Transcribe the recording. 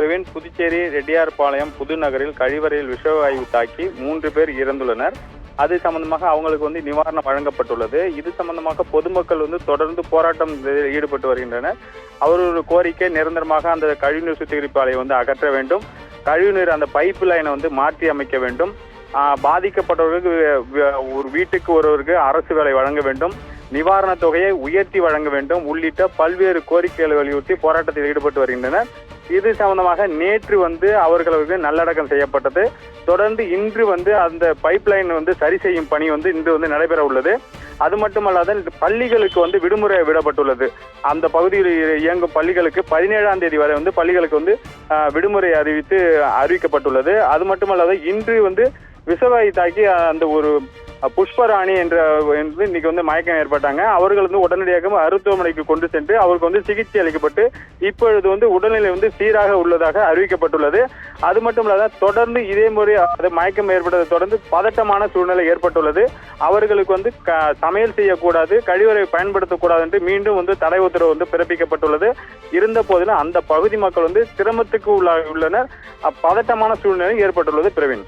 பிரவீன், புதுச்சேரி ரெட்டியார்பாளையம் புதுநகரில் கழிவறையில் விஷவாயு தாக்கி 3 பேர் இறந்துள்ளனர். அது சம்பந்தமாக அவங்களுக்கு நிவாரணம் வழங்கப்பட்டுள்ளது. இது சம்பந்தமாக பொதுமக்கள் தொடர்ந்து போராட்டம் ஈடுபட்டு வருகின்றனர். அவர்களோட கோரிக்கை நிரந்தரமாக அந்த கழிவுநீர் சுத்திகரிப்பு ஆலையை அகற்ற வேண்டும். கழிவுநீர் அந்த பைப் லைனை மாற்றி அமைக்க வேண்டும். பாதிக்கப்பட்டவர்களுக்கு ஒரு வீட்டுக்கு ஒருவருக்கு அரசு வேலை வழங்க வேண்டும். நிவாரண தொகையை உயர்த்தி வழங்க வேண்டும் உள்ளிட்ட பல்வேறு கோரிக்கைகளை வலியுறுத்தி போராட்டத்தில் ஈடுபட்டு வருகின்றனர். இது சம்பந்தமாக நேற்று அவர்களுக்கு நல்லடக்கம் செய்யப்பட்டது. தொடர்ந்து இன்று அந்த பைப் லைன் சரி செய்யும் பணி இன்று நடைபெற உள்ளது. அது மட்டுமல்லாத பள்ளிகளுக்கு விடுமுறை விடப்பட்டுள்ளது. அந்த பகுதியில் இயங்கும் பள்ளிகளுக்கு 17ஆம் தேதி வரை பள்ளிகளுக்கு விடுமுறை அறிவிக்கப்பட்டுள்ளது. அது மட்டுமல்லாத இன்று விஷவாயு தாக்கி அந்த ஒரு புஷ்பராணி என்ற இன்னைக்கு மயக்கம் ஏற்பட்டாங்க. அவர்கள் உடனடியாக மருத்துவமனைக்கு கொண்டு சென்று அவருக்கு சிகிச்சை அளிக்கப்பட்டு இப்பொழுது உடல்நிலை சீராக உள்ளதாக அறிவிக்கப்பட்டுள்ளது. அது மட்டும் இல்லாத தொடர்ந்து இதே முறை மயக்கம் ஏற்பட்டதை தொடர்ந்து பதட்டமான சூழ்நிலை ஏற்பட்டுள்ளது. அவர்களுக்கு சமையல் செய்யக்கூடாது, கழிவறை பயன்படுத்தக்கூடாது என்று மீண்டும் தடை உத்தரவு பிறப்பிக்கப்பட்டுள்ளது. இருந்த போதிலும் அந்த பகுதி மக்கள் சிரமத்துக்கு உள்ளனர். பதட்டமான சூழ்நிலை ஏற்பட்டுள்ளது. பிரவீன்.